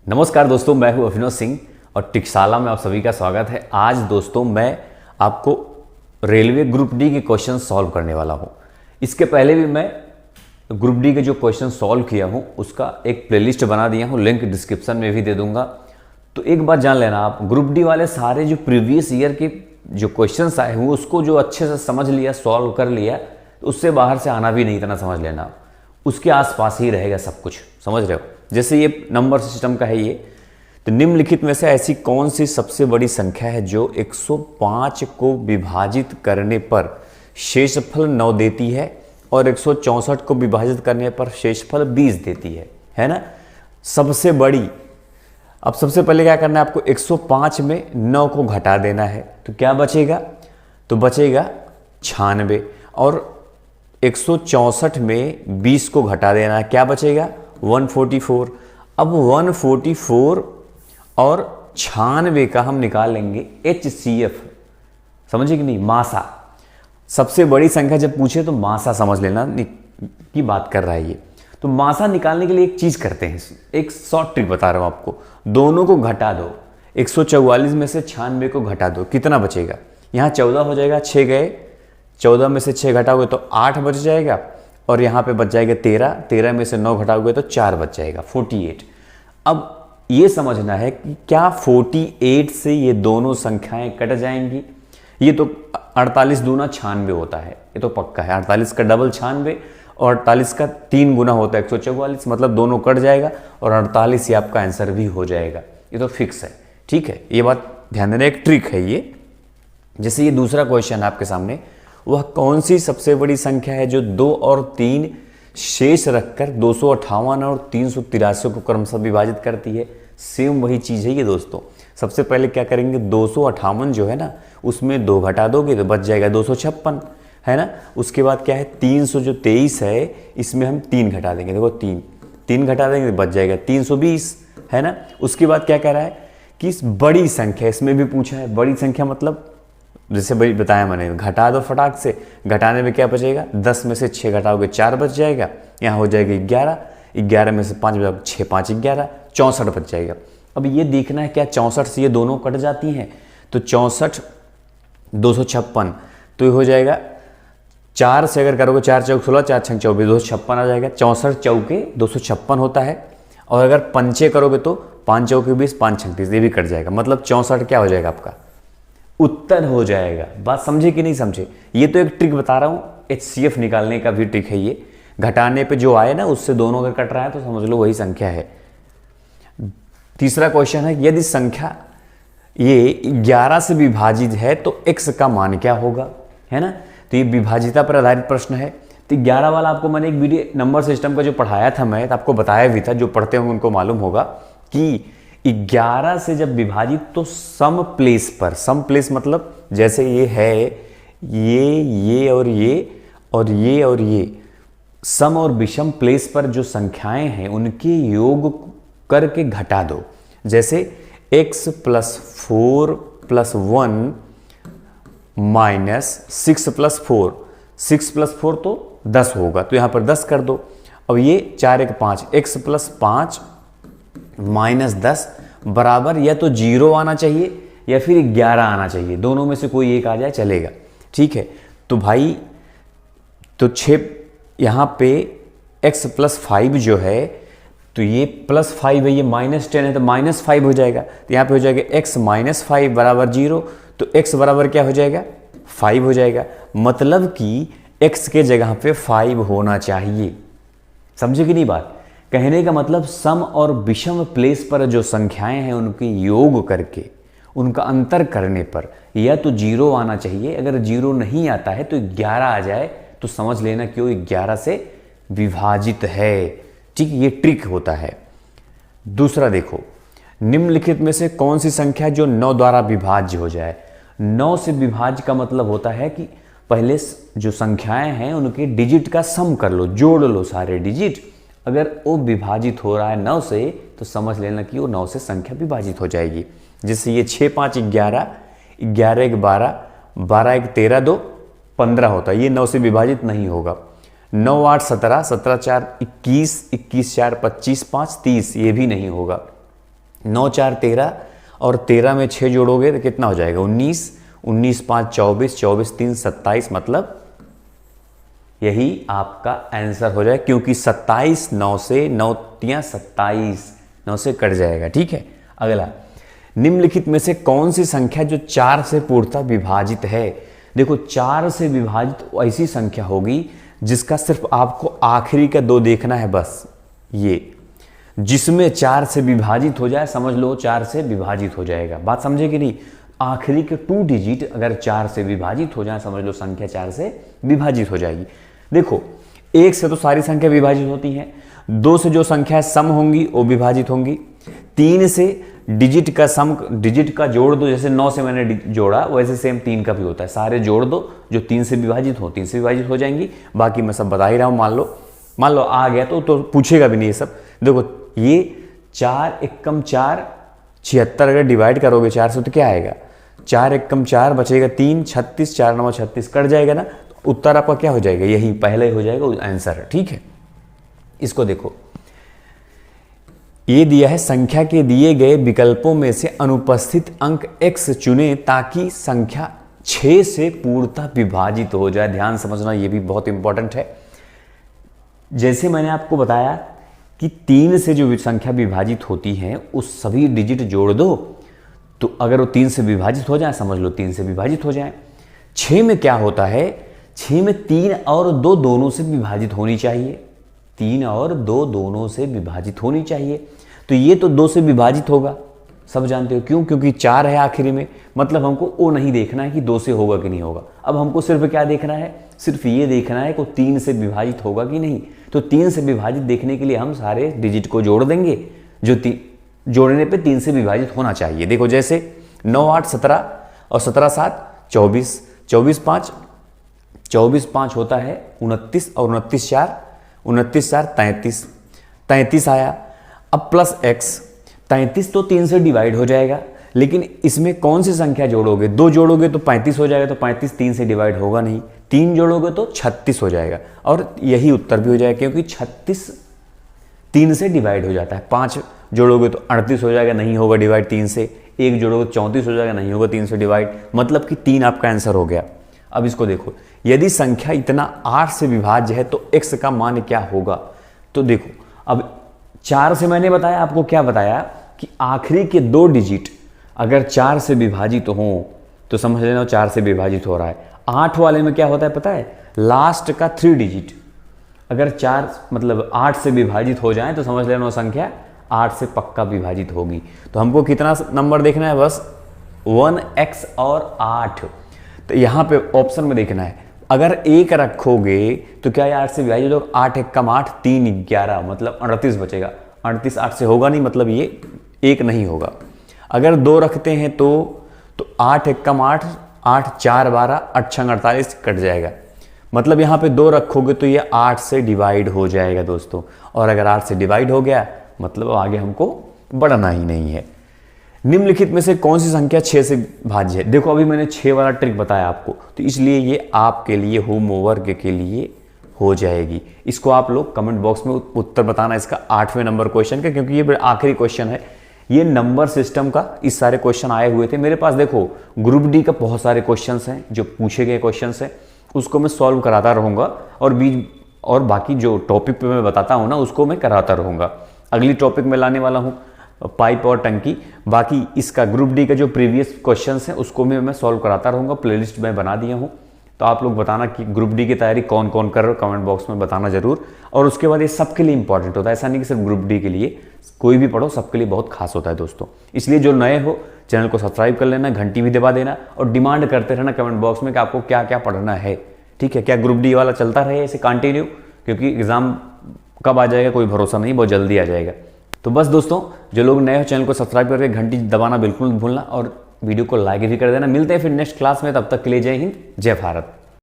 नमस्कार दोस्तों, मैं हूं अभिनव सिंह और टिकशाला में आप सभी का स्वागत है। आज दोस्तों मैं आपको रेलवे ग्रुप डी के क्वेश्चन सॉल्व करने वाला हूं। इसके पहले भी मैं ग्रुप डी के जो क्वेश्चन सॉल्व किया हूं उसका एक प्लेलिस्ट बना दिया हूं, लिंक डिस्क्रिप्शन में भी दे दूंगा। तो एक बात जान लेना, आप ग्रुप डी वाले सारे जो प्रीवियस ईयर के जो क्वेश्चन आए हुए उसको जो अच्छे से समझ लिया, सॉल्व कर लिया, तो उससे बाहर से आना भी नहीं, इतना समझ लेना। उसके आसपास ही रहेगा सब कुछ, समझ रहे हो। जैसे ये नंबर सिस्टम का है ये, तो निम्नलिखित में से ऐसी कौन सी सबसे बड़ी संख्या है जो 105 को विभाजित करने पर शेषफल 9 देती है और 164 को विभाजित करने पर शेषफल 20 देती है ना। सबसे बड़ी। अब सबसे पहले क्या करना है आपको, 105 में 9 को घटा देना है, तो क्या बचेगा, तो बचेगा 96, और 164 में 20 को घटा देना है, क्या बचेगा 144। अब 144 और 96 का हम निकाल लेंगे HCF, समझे कि नहीं, मासा। सबसे बड़ी संख्या जब पूछे तो मासा समझ लेना की बात कर रहा है ये। तो मासा निकालने के लिए एक चीज करते हैं, एक शॉर्ट ट्रिक बता रहा हूं आपको। दोनों को घटा दो, 144 में से 96 को घटा दो, कितना बचेगा, यहां 14 हो जाएगा, 6 गए, 14 में से 6 घटाओगे तो 8 बच जाएगा, और यहाँ पे बच जाएगा 13, 13 में से 9 घटाओगे तो 4 बच जाएगा, 48। अब ये समझना है कि क्या 48 से ये दोनों संख्याएं कट जाएंगी। ये तो 48 दूना 96 होता है, ये तो पक्का है। 48 का डबल 96 और 48 का 3 गुना होता है 144, मतलब दोनों कट जाएगा और 48 ही आपका आंसर भी हो जाएगा, ये तो फिक्स है। ठीक है, ये बात ध्यान देना, एक ट्रिक है ये। जैसे ये दूसरा क्वेश्चन आपके सामने, वह कौन सी सबसे बड़ी संख्या है जो 2 और 3 शेष रखकर 258 और 383 को क्रमशः विभाजित करती है। सेम वही चीज है ये दोस्तों। सबसे पहले क्या करेंगे, 258 जो है ना उसमें 2 घटा दोगे तो बच जाएगा 256, है ना। उसके बाद क्या है, 323 है, इसमें हम 3 घटा देंगे, देखो 3 घटा देंगे तो बच जाएगा 320, है ना। उसके बाद क्या कह रहा है कि इस बड़ी संख्या, इसमें भी पूछा है बड़ी संख्या, मतलब जैसे भाई बताया मैंने, घटा दो फटाक से। घटाने में क्या बचेगा, 10 में से 6 घटाओगे 4 बच जाएगा, यहाँ हो जाएगा 11, 11 में से 5 बचाओगे 6, 5 11, 64 बच जाएगा। अब ये देखना है क्या 64 से ये दोनों कट जाती हैं, तो 64 256, तो ये हो जाएगा 4 से अगर करोगे 4 चौक 16, 4 छंग 24, 256 आ जाएगा। 64 चौके 256 होता है, और अगर पंचे करोगे तो 5 चौके 20, 5 छंग 30, ये भी कट जाएगा, मतलब 64 क्या हो जाएगा आपका उत्तर हो जाएगा। बात समझे कि नहीं समझे। ये तो एक ट्रिक बता रहा हूं, HCF निकालने का भी ट्रिक है ये। घटाने पे जो आए ना उससे दोनों अगर कट रहा है तो समझ लो वही संख्या है। तीसरा क्वेश्चन है, यदि संख्या ये 11 से विभाजित है तो x का मान क्या होगा, है ना। तो ये विभाजिता पर आधारित प्रश्न है। तो 11 वाला आपको मैंने एक वीडियो नंबर सिस्टम का जो पढ़ाया था मैं, तो आपको बताया भी था, जो पढ़ते होंगे उनको मालूम होगा कि 11 से जब विभाजित तो सम प्लेस पर, सम प्लेस मतलब जैसे ये है, ये और ये और ये और ये, सम और विषम प्लेस पर जो संख्याएं हैं उनके योग करके घटा दो। जैसे x + 4 + 1 - 6 + 4, 6 + 4 तो 10 होगा, तो यहां पर 10 कर दो। अब ये 4 1 5, x + 5 - 10 बराबर या तो 0 आना चाहिए या फिर 11 आना चाहिए, दोनों में से कोई एक आ जाए चलेगा। ठीक है, तो भाई तो 6 यहां पे x + 5 जो है, तो ये +5 है, ये -10 है तो -5 हो जाएगा, तो यहां पे हो जाएगा x - 5 बराबर 0, तो x बराबर क्या हो जाएगा 5 हो जाएगा। मतलब कि x के जगह पे 5 होना चाहिए। समझे कि नहीं बात। कहने का मतलब सम और विषम प्लेस पर जो संख्याएं हैं उनके योग करके, उनका अंतर करने पर या तो 0 आना चाहिए, अगर 0 नहीं आता है तो 11 आ जाए तो समझ लेना कि वो 11 से विभाजित है। ठीक, ये ट्रिक होता है। दूसरा देखो, निम्नलिखित में से कौन सी संख्या जो 9 द्वारा विभाज्य हो जाए। 9 से विभाज्य का मतलब होता है कि पहले जो संख्याएं हैं उनके डिजिट का सम कर लो, जोड़ लो सारे डिजिट। अगर वो विभाजित हो रहा है 9 से तो समझ लेना कि वो 9 से संख्या विभाजित हो जाएगी। जैसे ये 6 5 11, 11 1 12, 12 1 13, 2 15 होता है, ये 9 से विभाजित नहीं होगा। 9 8 17, 17 4 21, 21 4 25 5 30, ये भी नहीं होगा। 9 4 13 और 13 में 6 जोड़ोगे तो कितना हो जाएगा 19, 19 5 24, 24 3 27, मतलब यही आपका आंसर हो जाए, क्योंकि 27 9 से 9 3 27, 9 से कट जाएगा। ठीक है, अगला, निम्नलिखित में से कौन सी संख्या जो 4 से पूर्णतः विभाजित है। देखो 4 से विभाजित ऐसी संख्या होगी जिसका सिर्फ आपको आखिरी का 2 देखना है, बस ये जिसमें 4 से विभाजित हो जाए, समझ लो 4 से विभाजित हो जाएगा। बात समझे कि नहीं, आखिरी के 2 डिजिट अगर 4 से विभाजित हो जाए, समझ लो संख्या 4 से विभाजित हो जाएगी। देखो 1 से तो सारी संख्या विभाजित होती हैं, 2 से जो संख्या सम होंगी वो विभाजित होंगी, 3 से डिजिट का सम, डिजिट का जोड़ दो, जैसे 9 से मैंने जोड़ा वैसे सेम 3 का भी होता है, सारे जोड़ दो जो 3 से विभाजित हो 3 से विभाजित हो जाएंगी। बाकी मैं सब बता ही रहा हूँ, मान लो आ गया तो पूछेगा भी नहीं ये सब। देखो ये 4 एकम 4 76, अगर डिवाइड करोगे 4 से तो क्या आएगा, 4 एकम 4 बचेगा 3, 36, 4 9 36, कट जाएगा ना, तो उत्तर आपका क्या हो जाएगा, यही पहले हो जाएगा आंसर। ठीक है, इसको देखो, ये दिया है संख्या के दिए गए विकल्पों में से अनुपस्थित अंक x चुने ताकि संख्या 6 से पूर्णतः विभाजित हो जाए। ध्यान समझना, ये भी बहुत इंपॉर्टेंट है। जैसे मैंने आपको बताया कि 3 से जो संख्या विभाजित होती है उस सभी डिजिट जोड़ दो, तो अगर वो 3 से विभाजित हो जाए, समझ लो 3 से विभाजित हो जाए। 6 में क्या होता है, 6 में 3 और 2 दोनों से विभाजित होनी चाहिए, 3 और 2 दोनों से विभाजित होनी चाहिए, तो ये तो 2 से विभाजित होगा, सब जानते हो क्यों, क्योंकि 4 है आखिरी में, मतलब हमको वो नहीं देखना है कि 2 से होगा कि नहीं होगा। अब हमको सिर्फ क्या देखना है, सिर्फ ये देखना है कि 3 से विभाजित होगा कि नहीं। तो 3 से विभाजित देखने के लिए हम सारे डिजिट को जोड़ देंगे, जो जोड़ने पे 3 से विभाजित होना चाहिए। देखो जैसे 9 8 17 और 17 7 24, 24 5 24 5 होता है 29 और 29 4 33, 33 आया। अब प्लस x, 33 तो 3 से डिवाइड हो जाएगा, लेकिन इसमें कौन सी संख्या जोड़ोगे, 2 जोड़ोगे तो 35 हो जाएगा, तो 35 3 से डिवाइड होगा नहीं, 3 जोड़ोगे तो 36 हो जाएगा, और यही उत्तर भी हो जाएगा क्योंकि 36 3 से डिवाइड हो जाता है। 5 जोड़ोगे तो 38 हो जाएगा, नहीं होगा डिवाइड 3 से, 1 जोड़ोगे तो 34 हो जाएगा, नहीं होगा 3 से डिवाइड, मतलब कि 3 आपका आंसर हो गया। अब इसको देखो, यदि संख्या इतना 8 से विभाज्य है तो x का मान क्या होगा। तो देखो अब 4 से मैंने बताया, आपको क्या बताया कि आखिरी के 2 डिजिट अगर 4 से विभाजित हो तो समझ लेना 4 से विभाजित हो रहा है। 8 वाले में क्या होता है पता है, लास्ट का 3 डिजिट अगर 4 मतलब 8 से विभाजित हो जाए तो समझ लेना संख्या 8 से पक्का विभाजित होगी। तो हमको कितना नंबर देखना है, बस 1x और 8। तो यहाँ पे ऑप्शन में देखना है, अगर 1 रखोगे तो क्या 8 से विभाजित होगा, 8 1 कम 8 3 11, मतलब 38 बचेगा। 38 8 से होगा नहीं, मतलब ये 1 नहीं होगा। अगर 2 रखते हैं तो 8 1 कम 8 8 4 12 8 6 48, कट जाएगा, मतलब यहाँ पे 2 रखोगे तो ये 8 से डिवाइड हो जाएगा दोस्तों। और अगर 8 से डिवाइड हो गया मतलब आगे हमको बढ़ना ही नहीं है। निम्नलिखित में से कौन सी संख्या 6 से भाज्य है। देखो अभी मैंने 6 वाला ट्रिक बताया आपको, तो इसलिए ये आपके लिए होमवर्क के लिए हो जाएगी। इसको आप लोग कमेंट बॉक्स में उत्तर बताना इसका 8वें नंबर क्वेश्चन का, क्योंकि ये आखिरी क्वेश्चन है। ये नंबर सिस्टम का इस सारे क्वेश्चन आए हुए थे मेरे पास। देखो ग्रुप डी का बहुत सारे क्वेश्चन हैं जो पूछे गए क्वेश्चन हैं, उसको मैं सॉल्व कराता रहूँगा, और बाकी जो टॉपिक पे मैं बताता हूँ ना उसको मैं कराता रहूँगा। अगली टॉपिक में लाने वाला हूँ पाइप और टंकी। बाकी इसका ग्रुप डी का जो प्रीवियस क्वेश्चंस हैं उसको मैं सॉल्व कराता रहूँगा, प्लेलिस्ट में बना दिया हूँ। तो आप लोग बताना कि ग्रुप डी की तैयारी कौन कौन कर रहे हो, कमेंट बॉक्स में बताना जरूर। और उसके बाद ये सबके लिए इंपॉर्टेंट होता है, ऐसा नहीं कि सिर्फ ग्रुप डी के लिए, कोई भी पढ़ो सबके लिए बहुत खास होता है दोस्तों। इसलिए जो नए हो चैनल को सब्सक्राइब कर लेना, घंटी भी दबा देना, और डिमांड करते रहना कमेंट बॉक्स में कि आपको क्या क्या पढ़ना है। ठीक है, क्या ग्रुप डी वाला चलता रहे ऐसे कंटिन्यू, क्योंकि एग्जाम कब आ जाएगा कोई भरोसा नहीं, बहुत जल्दी आ जाएगा। तो बस दोस्तों, जो लोग नए हो चैनल को सब्सक्राइब करके घंटी दबाना बिल्कुल मत भूलना, और वीडियो को लाइक भी कर देना। मिलते हैं फिर नेक्स्ट क्लास में, तब तक के लिए जय हिंद जय भारत।